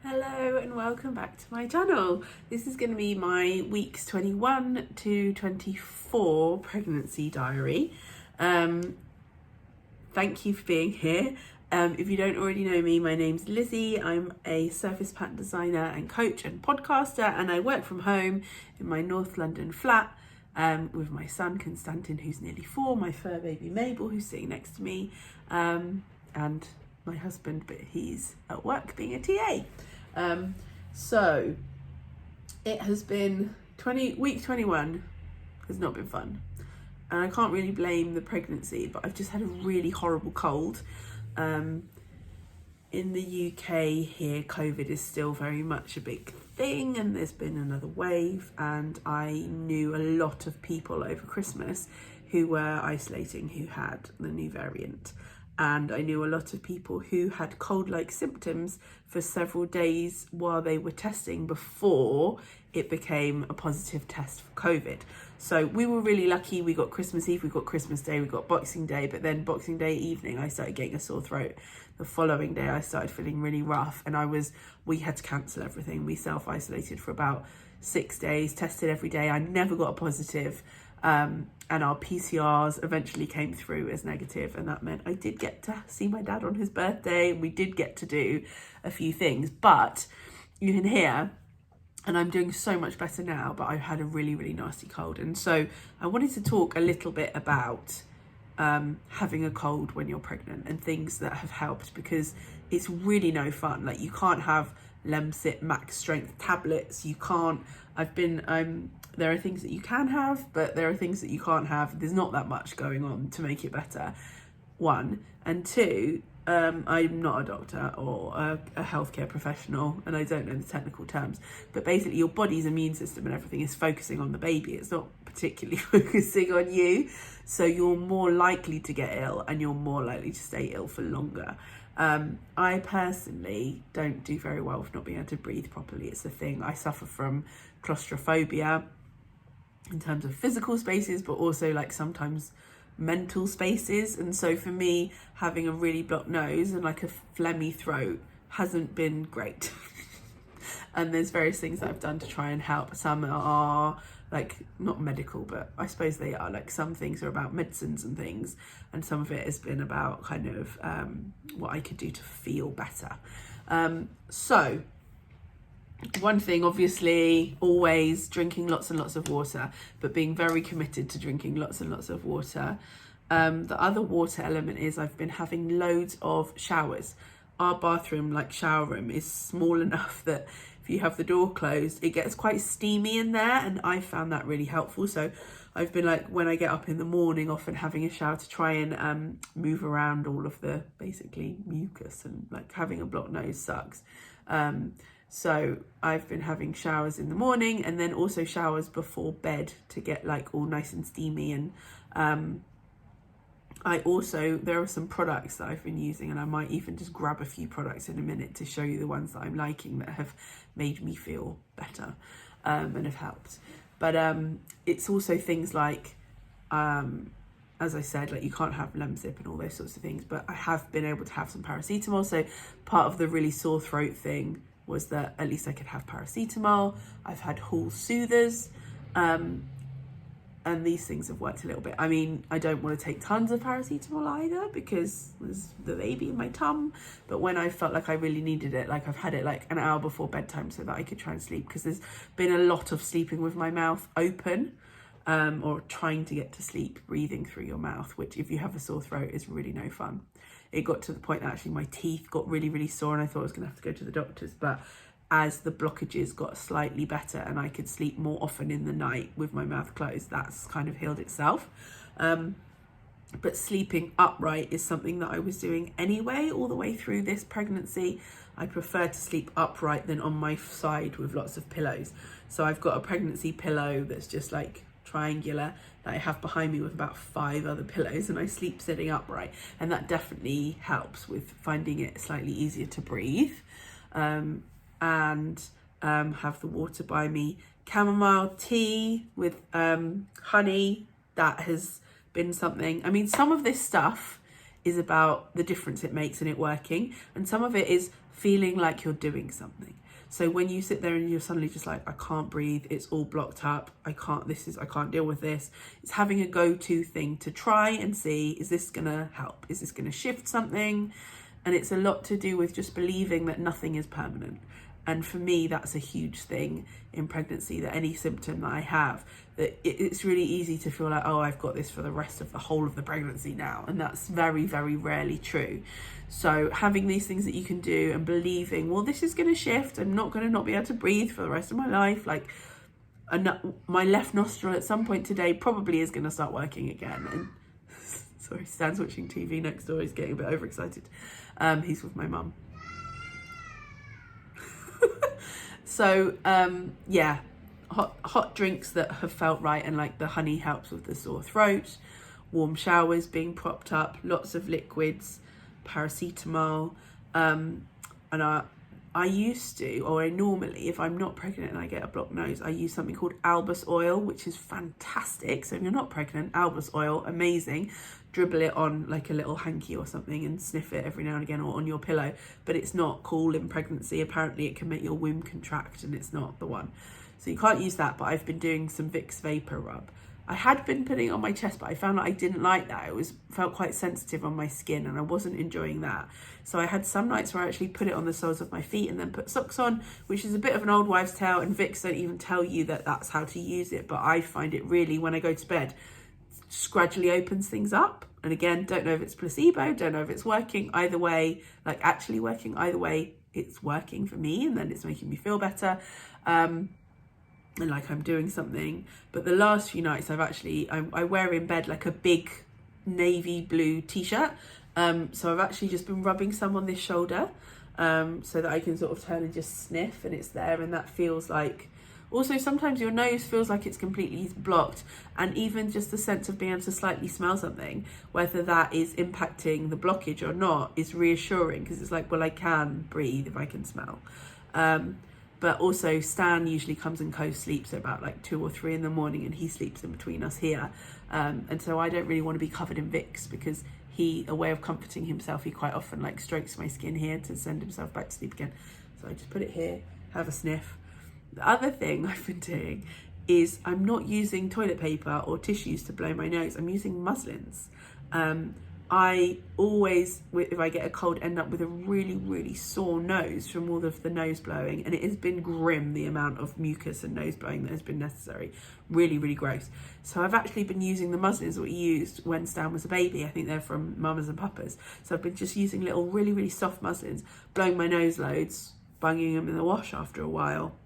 Hello and welcome back to my channel. This is going to be my weeks 21 to 24 pregnancy diary. Thank you for being here. If you don't already know me, my name's Lizzie. I'm a surface pattern designer and coach and podcaster, and I work from home in my North London flat with my son Constantin, who's nearly 4, my fur baby Mabel, who's sitting next to me, and my husband, but he's at work being a TA. So it has been week 21 has not been fun, and I can't really blame the pregnancy, but I've just had a really horrible cold. In the UK here, COVID is still very much a big thing, and there's been another wave, and I knew a lot of people over Christmas who were isolating who had the new variant. And I knew a lot of people who had cold-like symptoms for several days while they were testing before it became a positive test for COVID. So we were really lucky. We got Christmas Eve, we got Christmas Day, we got Boxing Day, but then Boxing Day evening, I started getting a sore throat. The following day, I started feeling really rough, and we had to cancel everything. We self-isolated for about 6 days, tested every day. I never got a positive. And our PCRs eventually came through as negative, and that meant I did get to see my dad on his birthday. We did get to do a few things, but you can hear, and I'm doing so much better now, but I've had a really, really nasty cold. And so I wanted to talk a little bit about having a cold when you're pregnant and things that have helped, because it's really no fun. Like, you can't have Lemsip max strength tablets. You can't, there are things that you can have, but there are things that you can't have. There's not that much going on to make it better, 1. And 2, I'm not a doctor or a healthcare professional, and I don't know the technical terms, but basically your body's immune system and everything is focusing on the baby. It's not particularly focusing on you. So you're more likely to get ill, and you're more likely to stay ill for longer. I personally don't do very well with not being able to breathe properly. It's a thing. I suffer from claustrophobia in terms of physical spaces, but also like sometimes mental spaces. And so for me, having a really blocked nose and like a phlegmy throat hasn't been great. And there's various things that I've done to try and help. Some are like not medical, but I suppose they are. Like, some things are about medicines and things, and some of it has been about kind of what I could do to feel better. So one thing, obviously, always drinking lots and lots of water, but being very committed to drinking lots and lots of water. The other water element is I've been having loads of showers. Our bathroom, like shower room, is small enough that if you have the door closed, it gets quite steamy in there, and I found that really helpful. So I've been, like, when I get up in the morning, often having a shower to try and move around all of the basically mucus, and like having a blocked nose sucks. So I've been having showers in the morning, and then also showers before bed to get like all nice and steamy. And there are some products that I've been using, and I might even just grab a few products in a minute to show you the ones that I'm liking that have made me feel better and have helped. But it's also things like, as I said, like, you can't have Lemsip and all those sorts of things, but I have been able to have some paracetamol. So part of the really sore throat thing was that at least I could have paracetamol. I've had Hall soothers, and these things have worked a little bit. I mean, I don't want to take tons of paracetamol either, because there's the baby in my tum, but when I felt like I really needed it, like, I've had it like an hour before bedtime so that I could try and sleep, because there's been a lot of sleeping with my mouth open, or trying to get to sleep breathing through your mouth, which, if you have a sore throat, is really no fun. It got to the point that actually my teeth got really, really sore, and I thought I was going to have to go to the doctors. But as the blockages got slightly better and I could sleep more often in the night with my mouth closed, that's kind of healed itself. But sleeping upright is something that I was doing anyway all the way through this pregnancy. I prefer to sleep upright than on my side with lots of pillows. So I've got a pregnancy pillow that's just like triangular that I have behind me with about 5 other pillows, and I sleep sitting upright, and that definitely helps with finding it slightly easier to breathe. And have the water by me. Chamomile tea with honey, that has been something. I mean, some of this stuff is about the difference it makes in it working, and some of it is feeling like you're doing something. So when you sit there and you're suddenly just like, I can't breathe, it's all blocked up, I can't deal with this. It's having a go-to thing to try and see, is this gonna help? Is this gonna shift something? And it's a lot to do with just believing that nothing is permanent. And for me, that's a huge thing in pregnancy, that any symptom that I have, that it's really easy to feel like, oh, I've got this for the rest of the whole of the pregnancy now. And that's very, very rarely true. So having these things that you can do and believing, well, this is going to shift. I'm not going to not be able to breathe for the rest of my life. Like, my left nostril at some point today probably is going to start working again. And sorry, Stan's watching TV next door. He's getting a bit overexcited. He's with my mum. So yeah, hot drinks that have felt right, and like the honey helps with the sore throat, warm showers being propped up, lots of liquids, paracetamol, and I used to, or I normally, if I'm not pregnant and I get a blocked nose, I use something called Albus oil, which is fantastic. So if you're not pregnant, Albus oil, amazing. Dribble it on like a little hanky or something and sniff it every now and again, or on your pillow. But it's not cool in pregnancy. Apparently it can make your womb contract, and it's not the one. So you can't use that, but I've been doing some Vicks Vapor Rub. I had been putting it on my chest, but I found that I didn't like that. It felt quite sensitive on my skin, and I wasn't enjoying that. So I had some nights where I actually put it on the soles of my feet and then put socks on, which is a bit of an old wives' tale, and Vicks don't even tell you that that's how to use it. But I find it really, when I go to bed, just gradually opens things up. And again, don't know if it's placebo, don't know if it's working. Either way, like actually working, either way, it's working for me, and then it's making me feel better. And like I'm doing something. But the last few nights I wear in bed like a big navy blue t-shirt. So I've actually just been rubbing some on this shoulder, so that I can sort of turn and just sniff, and it's there. And that feels like, also sometimes your nose feels like it's completely blocked, and even just the sense of being able to slightly smell something, whether that is impacting the blockage or not, is reassuring, because it's like, well, I can breathe if I can smell. But also Stan usually comes and co-sleeps at about like 2 or 3 in the morning, and he sleeps in between us here. And so I don't really want to be covered in Vicks, because a way of comforting himself, he quite often like strokes my skin here to send himself back to sleep again. So I just put it here, have a sniff. The other thing I've been doing is I'm not using toilet paper or tissues to blow my nose. I'm using muslins. I always, if I get a cold, end up with a really, really sore nose from all of the nose blowing. And it has been grim, the amount of mucus and nose blowing that has been necessary. Really, really gross. So I've actually been using the muslins that we used when Stan was a baby. I think they're from Mamas and Papas. So I've been just using little, really, really soft muslins, blowing my nose loads, bunging them in the wash after a while.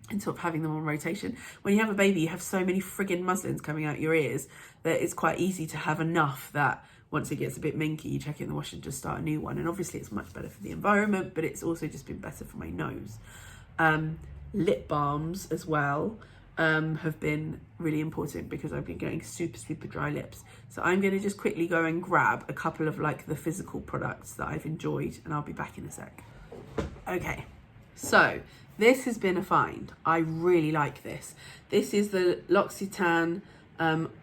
And sort of having them on rotation. When you have a baby, you have so many friggin' muslins coming out your ears that it's quite easy to have enough that once it gets a bit minky, you chuck it in the wash and just start a new one. And obviously it's much better for the environment, but it's also just been better for my nose. Lip balms as well have been really important, because I've been getting super, super dry lips. So I'm going to just quickly go and grab a couple of like the physical products that I've enjoyed, and I'll be back in a sec. Okay, so this has been a find. I really like this. This is the L'Occitane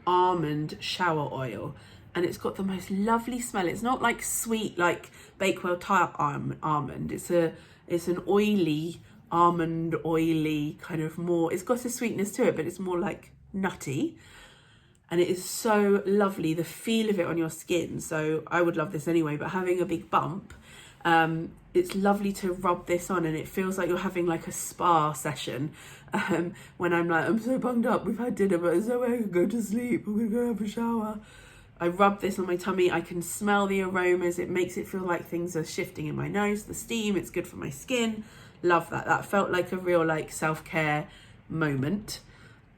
almond shower oil, and it's got the most lovely smell. It's not like sweet like Bakewell tart almond. It's an oily almond, oily kind of more. It's got a sweetness to it, but it's more like nutty, and it is so lovely. The feel of it on your skin. So I would love this anyway. But having a big bump, it's lovely to rub this on, and it feels like you're having like a spa session when I'm like, I'm so bunged up, we've had dinner, but there's no way I can go to sleep, I'm gonna go have a shower. I rub this on my tummy, I can smell the aromas, it makes it feel like things are shifting in my nose, the steam, it's good for my skin. Love that. That felt like a real like self-care moment.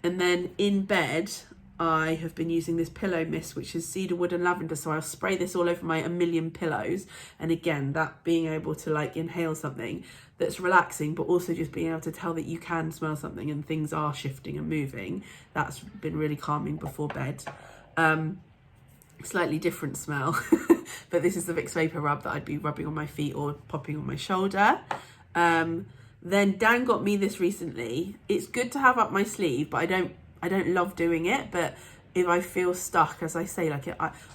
And then in bed, I have been using this pillow mist, which is cedarwood and lavender. So I'll spray this all over my 1,000,000 pillows. And again, that being able to like inhale something that's relaxing, but also just being able to tell that you can smell something and things are shifting and moving. That's been really calming before bed. Slightly different smell, but this is the Vicks Vapor Rub that I'd be rubbing on my feet or popping on my shoulder. Then Dan got me this recently. It's good to have up my sleeve, but I don't love doing it, but if I feel stuck, as I say, like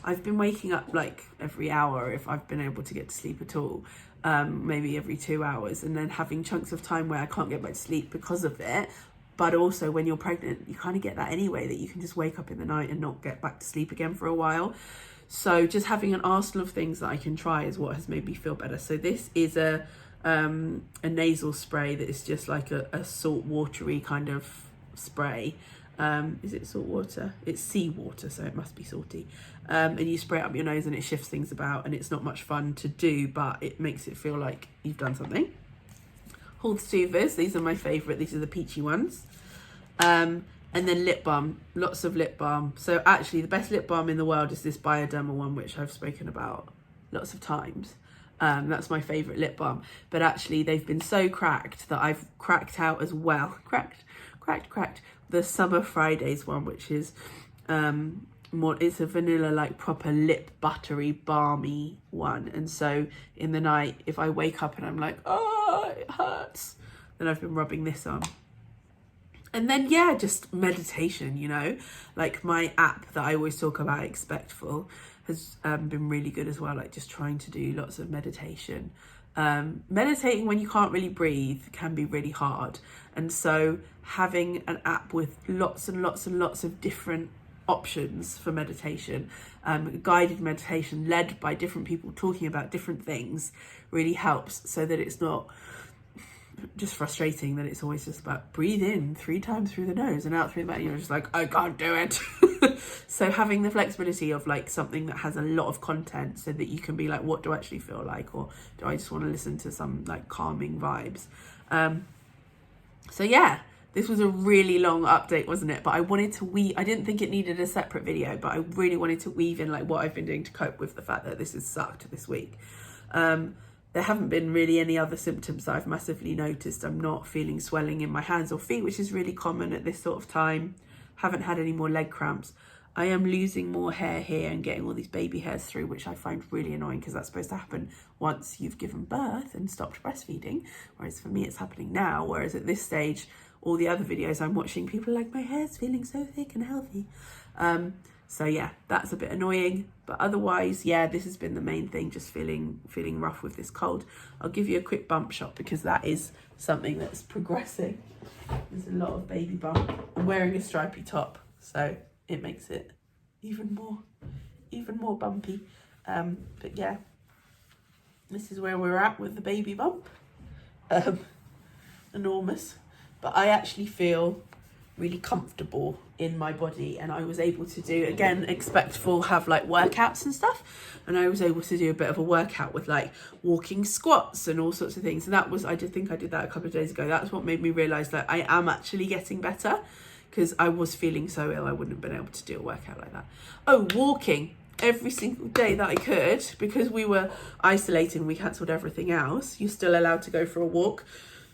I've been waking up like every hour if I've been able to get to sleep at all. maybe every 2 hours, and then having chunks of time where I can't get back to sleep because of it. But also when you're pregnant, you kind of get that anyway, that you can just wake up in the night and not get back to sleep again for a while. So just having an arsenal of things that I can try is what has made me feel better. So this is a nasal spray that is just like a salt watery kind of spray. Is it salt water? It's seawater, so it must be salty. And you spray it up your nose and it shifts things about, and it's not much fun to do, but it makes it feel like you've done something. Halls Tuvas, these are my favourite. These are the peachy ones. And then lip balm, lots of lip balm. So actually the best lip balm in the world is this Bioderma one, which I've spoken about lots of times. That's my favourite lip balm. But actually they've been so cracked that I've cracked out as well. Cracked. The Summer Fridays one, which is more, it's a vanilla, like proper lip buttery, balmy one. And so in the night, if I wake up and I'm like, oh, it hurts, then I've been rubbing this on. And then, yeah, just meditation, you know, like my app that I always talk about, Expectful, has been really good as well. Like just trying to do lots of meditation. Meditating when you can't really breathe can be really hard. And so having an app with lots and lots and lots of different options for meditation, guided meditation led by different people talking about different things, really helps, so that it's not just frustrating that it's always just about breathe in 3 times through the nose and out through the mouth. You're just like, I can't do it. So having the flexibility of like something that has a lot of content, so that you can be like, what do I actually feel like, or do I just want to listen to some like calming vibes? So yeah, this was a really long update, wasn't it? But I wanted to I didn't think it needed a separate video, but I really wanted to weave in like what I've been doing to cope with the fact that this has sucked this week. There haven't been really any other symptoms that I've massively noticed. I'm not feeling swelling in my hands or feet, which is really common at this sort of time. Haven't had any more leg cramps. I am losing more hair here and getting all these baby hairs through, which I find really annoying, because that's supposed to happen once you've given birth and stopped breastfeeding. Whereas for me, it's happening now. Whereas at this stage, all the other videos I'm watching, people are like, my hair's feeling so thick and healthy. So yeah, that's a bit annoying, but otherwise, yeah, this has been the main thing, just feeling rough with this cold. I'll give you a quick bump shot, because that is something that's progressing. There's a lot of baby bump. I'm wearing a stripy top, so it makes it even more bumpy. But yeah, this is where we're at with the baby bump. Enormous, but I actually feel really comfortable in my body, and I was able to do, again, Expectful have like workouts and stuff, and I was able to do a bit of a workout with like walking squats and all sorts of things. And that was, I did think I did that a couple of days ago. That's what made me realize that I am actually getting better, because I was feeling so ill I wouldn't have been able to do a workout like that. Oh, walking every single day that I could, because we were isolating, we cancelled everything else. You're still allowed to go for a walk.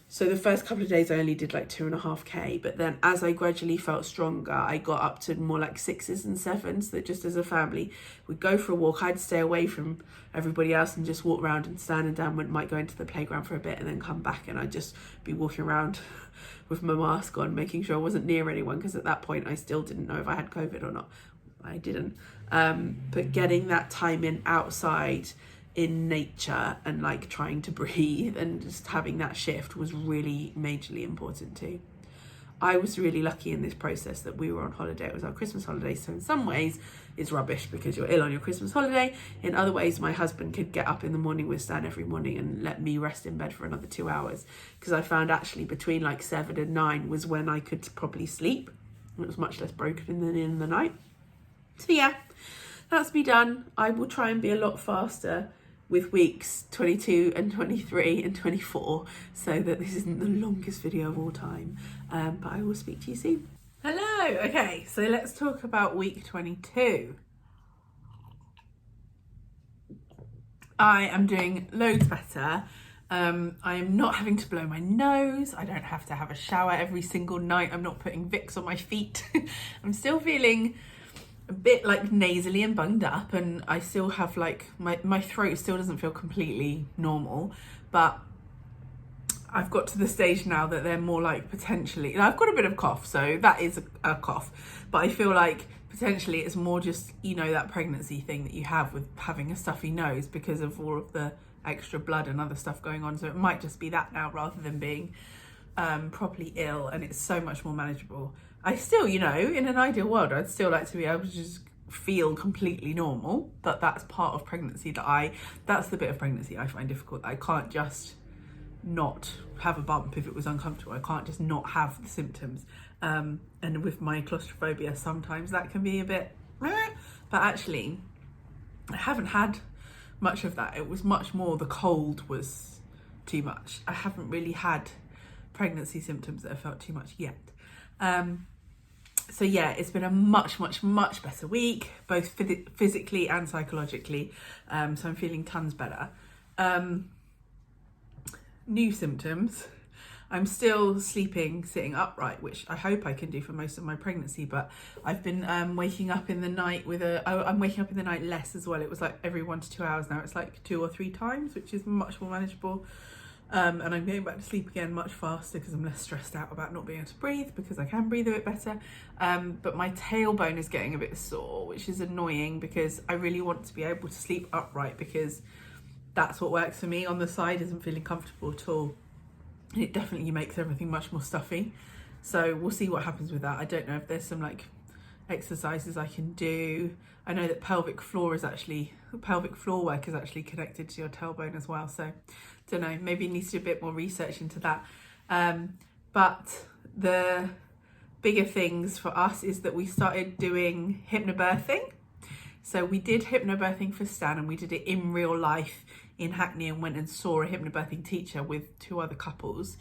So the first couple of days I only did like 2.5k, but then as I gradually felt stronger, I got up to more like 6s and 7s, that just as a family, we'd go for a walk. I'd stay away from everybody else and just walk around and stand, and Dan might go into the playground for a bit and then come back, and I'd just be walking around with my mask on, making sure I wasn't near anyone, because at that point I still didn't know if I had COVID or not. I didn't. But getting that time in outside in nature and like trying to breathe and just having that shift was really majorly important too. I was really lucky in this process that we were on holiday. It was our Christmas holiday, so in some ways it's rubbish because you're ill on your Christmas holiday. In other ways, my husband could get up in the morning with Stan every morning and let me rest in bed for another 2 hours, because I found actually between like 7 and 9 was when I could probably sleep. It was much less broken than in the night. So yeah, that's me done. I will try and be a lot faster with weeks 22 and 23 and 24, so that this isn't the longest video of all time, but I will speak to you soon. Hello. Okay, so let's talk about week 22. I am doing loads better. I am not having to blow my nose. I don't have to have a shower every single night. I'm not putting Vicks on my feet. I'm still feeling a bit like nasally and bunged up, and I still have like my throat still doesn't feel completely normal, but I've got to the stage now that they're more like potentially, and I've got a bit of cough, so that is a cough, but I feel like potentially it's more just, you know, that pregnancy thing that you have with having a stuffy nose because of all of the extra blood and other stuff going on. So it might just be that now rather than being properly ill, and it's so much more manageable. I still, you know, in an ideal world, I'd still like to be able to just feel completely normal, but that's part of pregnancy that's the bit of pregnancy I find difficult. I can't just not have a bump if it was uncomfortable. I can't just not have the symptoms. And with my claustrophobia, sometimes that can be a bit, but actually I haven't had much of that. It was much more the cold was too much. I haven't really had pregnancy symptoms that have felt too much yet. So yeah, it's been a much better week, both physically and psychologically. So I'm feeling tons better. New symptoms. I'm still sleeping sitting upright, which I hope I can do for most of my pregnancy, but I've been waking up in the night I'm waking up in the night less as well. It was like every 1 to 2 hours now. It's like 2 or 3 times, which is much more manageable. And I'm going back to sleep again much faster because I'm less stressed out about not being able to breathe, because I can breathe a bit better. But my tailbone is getting a bit sore, which is annoying because I really want to be able to sleep upright, because that's what works for me. On the side isn't feeling comfortable at all. And it definitely makes everything much more stuffy. So we'll see what happens with that. I don't know if there's some like exercises I can do. I know that pelvic floor work is actually connected to your tailbone as well. So don't know, maybe needs to do a bit more research into that. But the bigger things for us is that we started doing hypnobirthing. So we did hypnobirthing for Stan, and we did it in real life in Hackney, and went and saw a hypnobirthing teacher with 2 other couples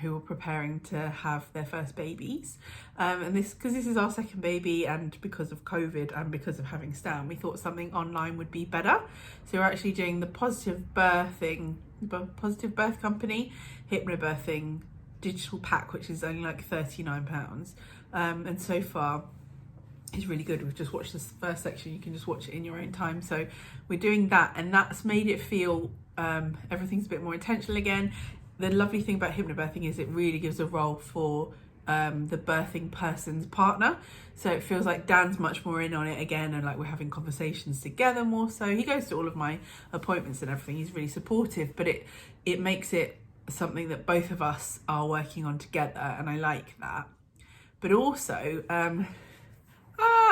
who were preparing to have their first babies. And because this is our second baby, and because of COVID and because of having Stan, we thought something online would be better. So we're actually doing the Positive Birth Company hypnobirthing digital pack, which is only like £39. And so far is really good. We've just watched this first section. You can just watch it in your own time. So we're doing that, and that's made it feel everything's a bit more intentional again. The lovely thing about hypnobirthing is it really gives a role for the birthing person's partner. So it feels like Dan's much more in on it again, and like we're having conversations together more. So he goes to all of my appointments and everything. He's really supportive, but it makes it something that both of us are working on together, and I like that. But also,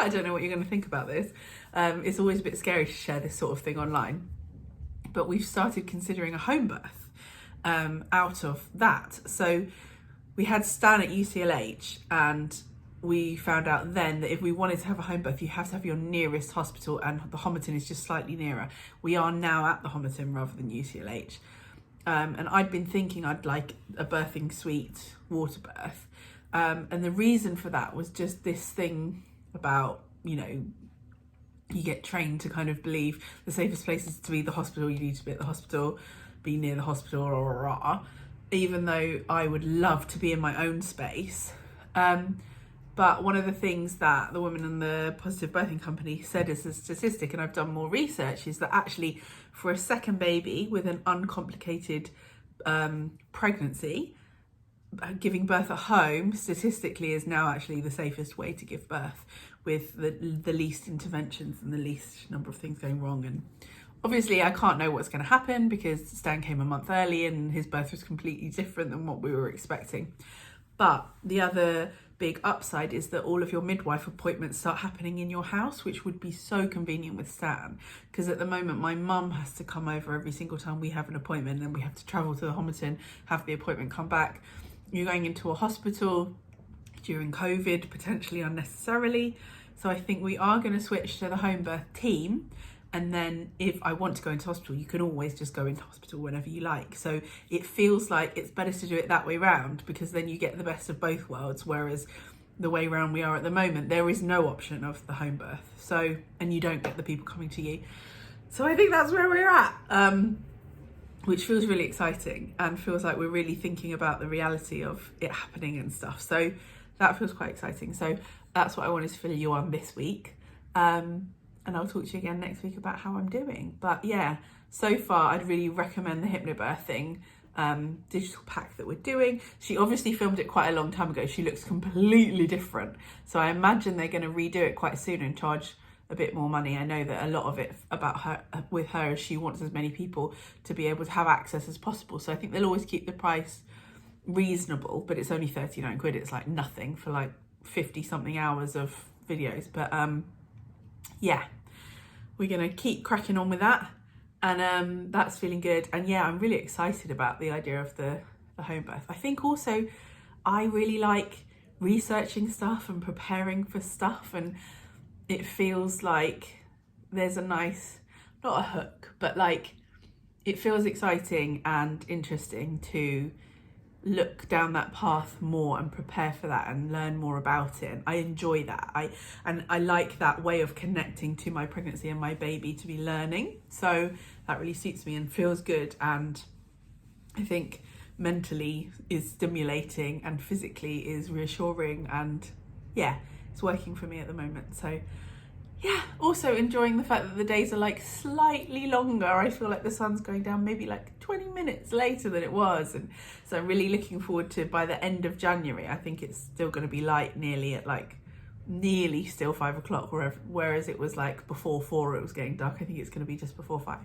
I don't know what you're going to think about this. It's always a bit scary to share this sort of thing online, but we've started considering a home birth out of that. So we had Stan at UCLH, and we found out then that if we wanted to have a home birth, you have to have your nearest hospital, and the Homerton is just slightly nearer. We are now at the Homerton rather than UCLH. And I'd been thinking I'd like a birthing suite water birth. And the reason for that was just this thing about, you know, you get trained to kind of believe the safest place is to be the hospital. You need to be at the hospital, be near the hospital, even though I would love to be in my own space. But one of the things that the woman in the Positive Birthing Company said as a statistic, and I've done more research, is that actually for a second baby with an uncomplicated pregnancy, giving birth at home statistically is now actually the safest way to give birth, with the least interventions and the least number of things going wrong. And obviously I can't know what's going to happen because Stan came a month early and his birth was completely different than what we were expecting. But the other big upside is that all of your midwife appointments start happening in your house, which would be so convenient with Stan, because at the moment my mum has to come over every single time we have an appointment, and then we have to travel to the Homerton, have the appointment, come back. You're going into a hospital during COVID, potentially unnecessarily. So I think we are going to switch to the home birth team. And then if I want to go into hospital, you can always just go into hospital whenever you like. So it feels like it's better to do it that way round, because then you get the best of both worlds. Whereas the way round we are at the moment, there is no option of the home birth. So, and you don't get the people coming to you. So I think that's where we're at. Which feels really exciting and feels like we're really thinking about the reality of it happening and stuff. So that feels quite exciting. So that's what I wanted to fill you on this week. And I'll talk to you again next week about how I'm doing. But yeah, so far I'd really recommend the hypnobirthing digital pack that we're doing. She obviously filmed it quite a long time ago. She looks completely different. So I imagine they're going to redo it quite soon and charge a bit more money. I know that a lot of it about her with her is she wants as many people to be able to have access as possible. So I think they'll always keep the price reasonable, but it's only 39 quid. It's like nothing for like 50 something hours of videos. But yeah, we're gonna keep cracking on with that, and that's feeling good. And yeah, I'm really excited about the idea of the home birth. I think also I really like researching stuff and preparing for stuff, and it feels like there's a nice, not a hook, but like it feels exciting and interesting to look down that path more and prepare for that and learn more about it. And I enjoy that. I like that way of connecting to my pregnancy and my baby, to be learning. So that really suits me and feels good, and I think mentally is stimulating and physically is reassuring, and yeah, it's working for me at the moment. So yeah, also enjoying the fact that the days are like slightly longer. I feel like the sun's going down maybe like 20 minutes later than it was, and so I'm really looking forward to, by the end of January, I think it's still going to be light nearly at like nearly still 5 o'clock, whereas it was like before 4 it was getting dark. I think it's going to be just before 5.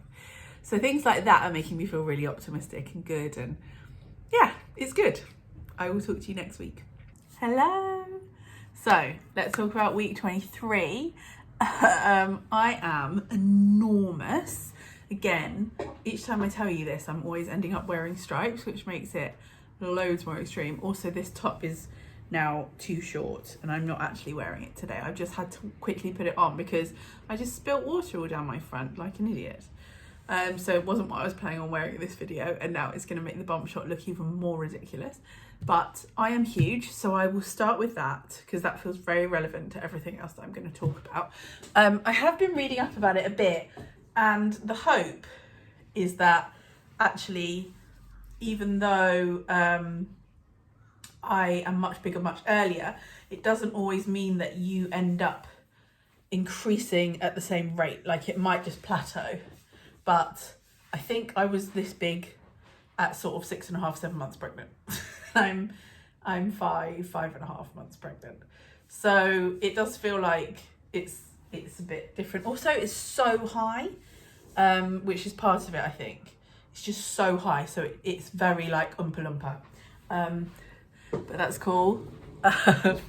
So things like that are making me feel really optimistic and good, and yeah, it's good. I will talk to you next week. Hello. So let's talk about week 23. I am enormous. Again, each time I tell you this, I'm always ending up wearing stripes, which makes it loads more extreme. Also, this top is now too short and I'm not actually wearing it today. I've just had to quickly put it on because I just spilt water all down my front like an idiot. So it wasn't what I was planning on wearing in this video, and now it's going to make the bump shot look even more ridiculous. But I am huge, so I will start with that because that feels very relevant to everything else that I'm going to talk about. I have been reading up about it a bit, and the hope is that actually, even though I am much bigger much earlier, it doesn't always mean that you end up increasing at the same rate. Like, it might just plateau. But I think I was this big at sort of 6.5, 7 months pregnant. I'm 5.5 months pregnant. So it does feel like it's a bit different. Also, it's so high, which is part of it, I think. It's just so high, so it's very like Oompa Loompa. But that's cool. I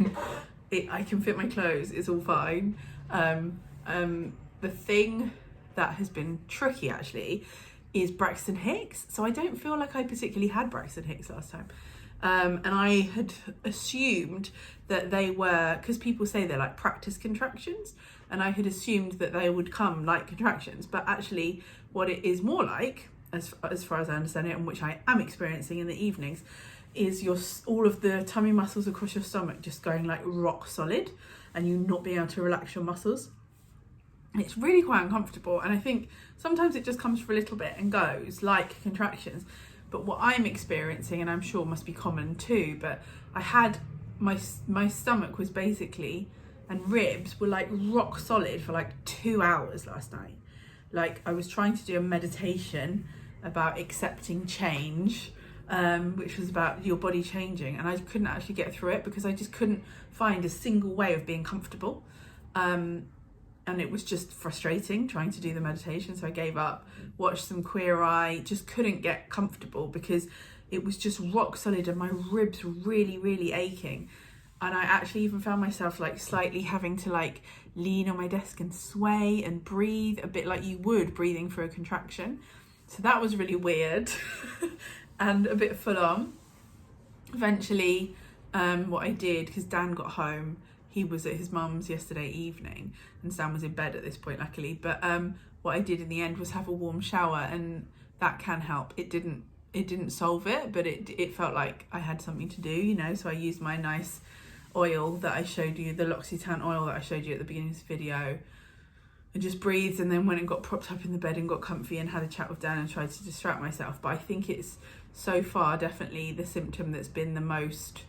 can fit my clothes, it's all fine. The thing that has been tricky actually is Braxton Hicks. So I don't feel like I particularly had Braxton Hicks last time. And I had assumed that they were, because people say they're like practice contractions, and I had assumed that they would come like contractions, but actually what it is more like, as far as I understand it, and which I am experiencing in the evenings, is all of the tummy muscles across your stomach just going like rock solid, and you not being able to relax your muscles. It's really quite uncomfortable, and I think sometimes it just comes for a little bit and goes like contractions. But what I'm experiencing, and I'm sure must be common too, but I had my stomach was basically, and ribs were like rock solid for like 2 hours last night. Like, I was trying to do a meditation about accepting change, which was about your body changing, and I couldn't actually get through it because I just couldn't find a single way of being comfortable. And it was just frustrating trying to do the meditation, so I gave up, watched some Queer Eye, just couldn't get comfortable because it was just rock solid and my ribs were really, really aching. And I actually even found myself like slightly having to like lean on my desk and sway and breathe a bit like you would breathing for a contraction. So that was really weird and a bit full on. Eventually, what I did, because Dan got home, he was at his mum's yesterday evening and Sam was in bed at this point, luckily. But what I did in the end was have a warm shower, and that can help. It didn't solve it, but it felt like I had something to do, you know. So I used my nice oil that I showed you, the L'Occitane oil that I showed you at the beginning of this video, and just breathed, and then went and got propped up in the bed and got comfy and had a chat with Dan and tried to distract myself. But I think it's so far definitely the symptom that's been the most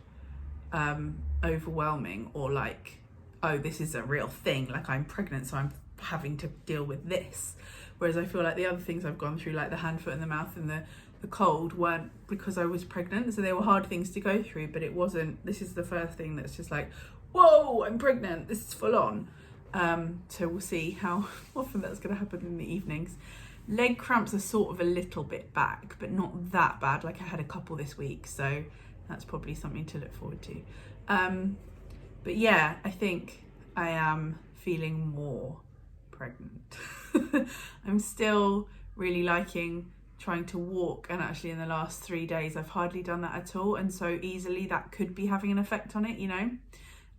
overwhelming, or like, oh, this is a real thing, like I'm pregnant so I'm having to deal with this. Whereas I feel like the other things I've gone through, like the hand, foot and the mouth and the cold, weren't because I was pregnant, so they were hard things to go through, but it wasn't, this is the first thing that's just like, whoa, I'm pregnant, this is full on. So we'll see how often that's going to happen in the evenings. Leg cramps are sort of a little bit back, but not that bad. Like I had a couple this week, so that's probably something to look forward to. But yeah, I think I am feeling more pregnant. I'm still really liking trying to walk, and actually in the last 3 days I've hardly done that at all, and so easily that could be having an effect on it, you know.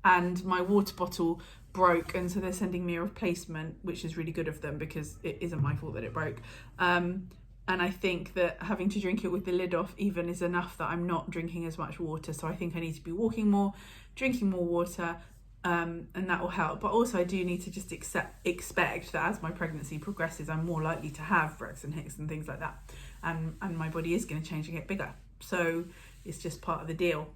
And my water bottle broke, and so they're sending me a replacement, which is really good of them because it isn't my fault that it broke. And I think that having to drink it with the lid off even is enough that I'm not drinking as much water. So I think I need to be walking more, drinking more water, and that will help. But also I do need to just expect that as my pregnancy progresses, I'm more likely to have Braxton Hicks and things like that. And my body is going to change and get bigger. So it's just part of the deal.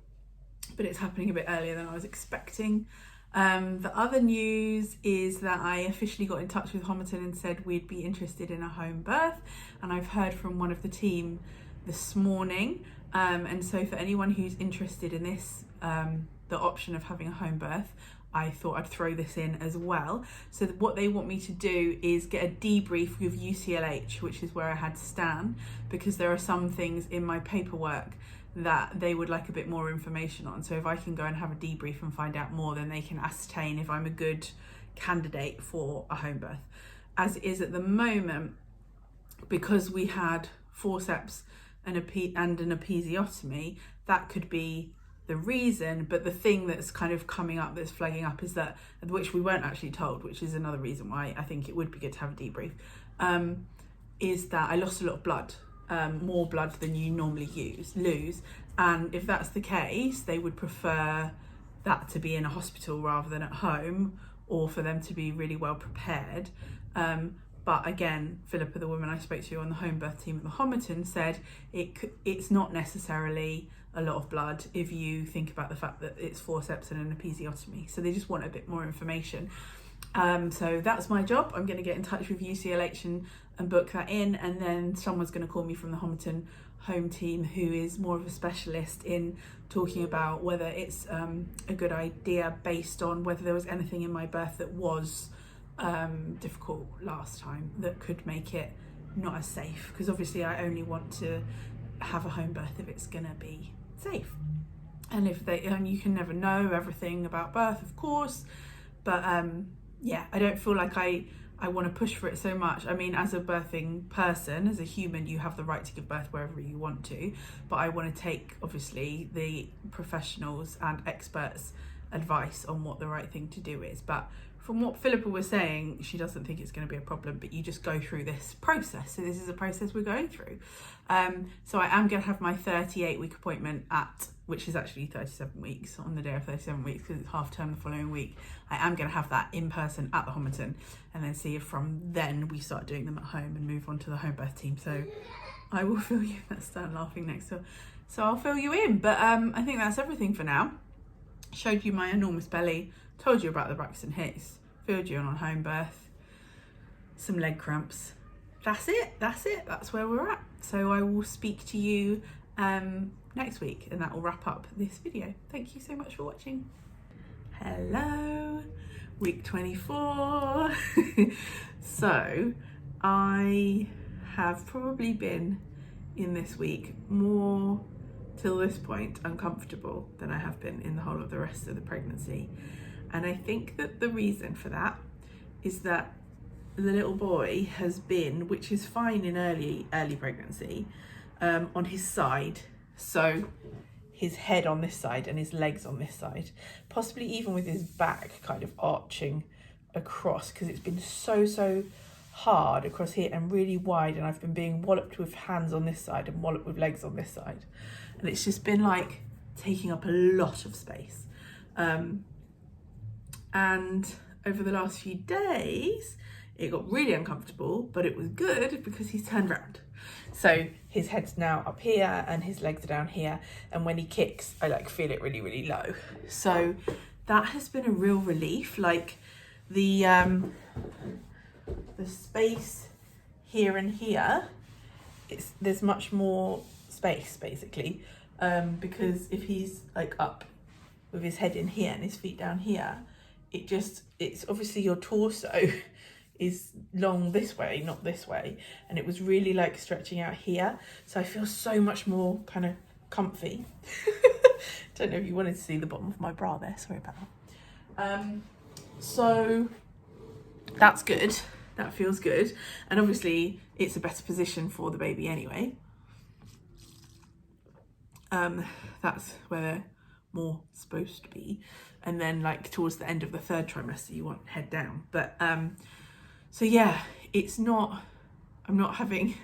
But it's happening a bit earlier than I was expecting. The other news is that I officially got in touch with Homerton and said we'd be interested in a home birth, and I've heard from one of the team this morning, and so for anyone who's interested in this, the option of having a home birth, I thought I'd throw this in as well. So what they want me to do is get a debrief with UCLH, which is where I had Stan, because there are some things in my paperwork that they would like a bit more information on. So if I can go and have a debrief and find out more, then they can ascertain if I'm a good candidate for a home birth. As it is at the moment, because we had forceps and an episiotomy, that could be the reason. But the thing that's kind of coming up, that's flagging up, is that, which we weren't actually told, which is another reason why I think it would be good to have a debrief, is that I lost a lot of blood. More blood than you normally lose, and if that's the case, they would prefer that to be in a hospital rather than at home, or for them to be really well prepared. But again, Philippa, the woman I spoke to on the home birth team at the Homerton, said it's not necessarily a lot of blood if you think about the fact that it's forceps and an episiotomy. So they just want a bit more information. So that's my job. I'm going to get in touch with UCLH and book that in, and then someone's going to call me from the Homerton home team who is more of a specialist in talking about whether it's a good idea based on whether there was anything in my birth that was difficult last time that could make it not as safe, because obviously I only want to have a home birth if it's going to be safe. And if you can never know everything about birth, of course, but yeah, I don't feel like I want to push for it so much. I mean, as a birthing person, as a human, you have the right to give birth wherever you want to, but I want to take, obviously, the professionals and experts' advice on what the right thing to do is. But from what Philippa was saying, she doesn't think it's going to be a problem, but you just go through this process. So this is a process we're going through. So I am going to have my 38-week appointment which is actually 37 weeks, on the day of 37 weeks, because it's half term the following week. I am going to have that in person at the Homerton, and then see if from then we start doing them at home and move on to the home birth team. So I will fill you, that's Stan laughing next to her. So I'll fill you in, but I think that's everything for now. Showed you my enormous belly, told you about the Braxton Hicks, filled you in on home birth, some leg cramps. That's it, that's where we're at. So I will speak to you next week, and that will wrap up this video. Thank you so much for watching. Hello, week 24. So I have probably been in this week more till this point uncomfortable than I have been in the whole of the rest of the pregnancy. And I think that the reason for that is that the little boy has been, which is fine in early pregnancy, on his side. So his head on this side and his legs on this side, possibly even with his back kind of arching across, because it's been so hard across here and really wide, and I've been being walloped with hands on this side and walloped with legs on this side, and it's just been like taking up a lot of space. And over the last few days it got really uncomfortable, but it was good because he's turned around. So his head's now up here and his legs are down here, and when he kicks I like feel it really low. So that has been a real relief. Like the space here and here, there's much more space basically, because if he's like up with his head in here and his feet down here, it's obviously your torso is long this way, not this way, and it was really like stretching out here, so I feel so much more kind of comfy. Don't know if you wanted to see the bottom of my bra there, sorry about that. So that's good, that feels good, and obviously it's a better position for the baby anyway. That's where they're more supposed to be, and then like towards the end of the third trimester you want head down, but so yeah, I'm not having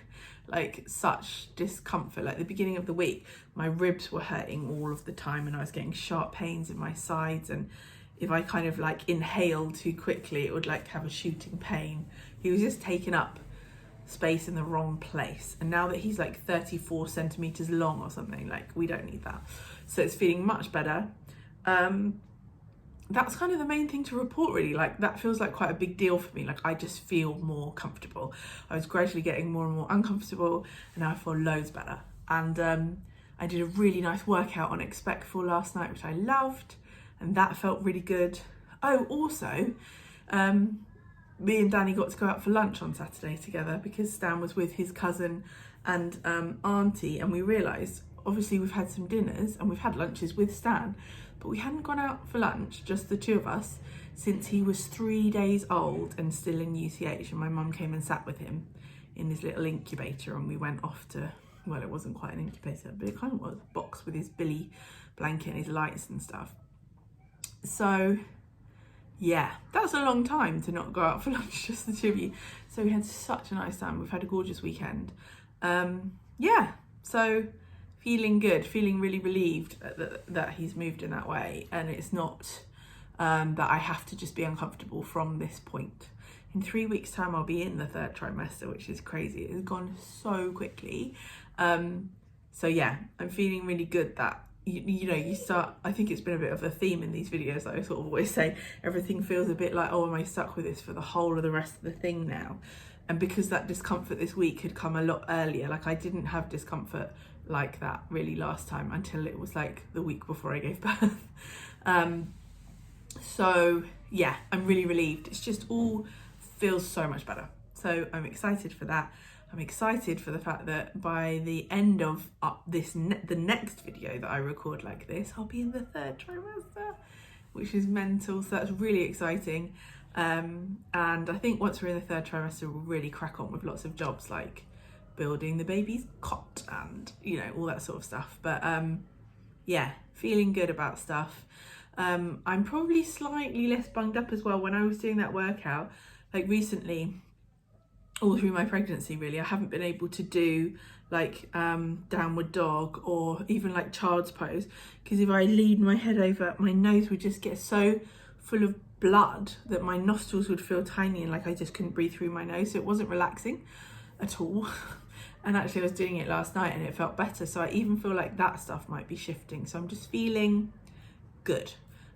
like such discomfort. Like the beginning of the week, my ribs were hurting all of the time and I was getting sharp pains in my sides, and if I kind of like inhaled too quickly, it would like have a shooting pain. He was just taking up space in the wrong place. And now that he's like 34 centimeters long or something, like we don't need that. So it's feeling much better. That's kind of the main thing to report really. Like that feels like quite a big deal for me. Like I just feel more comfortable. I was gradually getting more and more uncomfortable, and now I feel loads better. And I did a really nice workout on Expectful last night, which I loved, and that felt really good. Oh, also, me and Danny got to go out for lunch on Saturday together because Stan was with his cousin and auntie, and we realised, obviously we've had some dinners and we've had lunches with Stan, but we hadn't gone out for lunch, just the two of us, since he was 3 days old and still in UCH, and my mum came and sat with him in his little incubator, and we went off to, well, it wasn't quite an incubator, but it kind of was, a box with his billy blanket and his lights and stuff. So yeah, that's a long time to not go out for lunch, just the two of you. So we had such a nice time. We've had a gorgeous weekend. Yeah, so feeling good, feeling really relieved that he's moved in that way, and it's not that I have to just be uncomfortable from this point. In 3 weeks' time, I'll be in the third trimester, which is crazy. It has gone so quickly. So yeah, I'm feeling really good that you know, you start, I think it's been a bit of a theme in these videos that I sort of always say, everything feels a bit like, oh, am I stuck with this for the whole of the rest of the thing now? And because that discomfort this week had come a lot earlier, like I didn't have discomfort like that really last time until it was like the week before I gave birth. So yeah, I'm really relieved. It's just all feels so much better. So I'm excited for that. I'm excited for the fact that by the end of the next video that I record like this, I'll be in the third trimester, which is mental. So that's really exciting. And I think once we're in the third trimester, we'll really crack on with lots of jobs like building the baby's cot and, you know, all that sort of stuff. But yeah, feeling good about stuff. I'm probably slightly less bunged up as well. When I was doing that workout, like recently, all through my pregnancy really, I haven't been able to do like downward dog or even like child's pose, because if I lean my head over, my nose would just get so full of blood that my nostrils would feel tiny and like I just couldn't breathe through my nose. So it wasn't relaxing at all. And actually I was doing it last night and it felt better. So I even feel like that stuff might be shifting. So I'm just feeling good.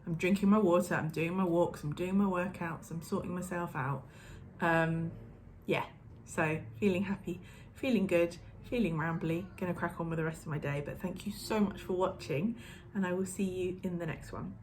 I'm drinking my water, I'm doing my walks, I'm doing my workouts, I'm sorting myself out. Yeah, so feeling happy, feeling good, feeling rambly, gonna crack on with the rest of my day. But thank you so much for watching, and I will see you in the next one.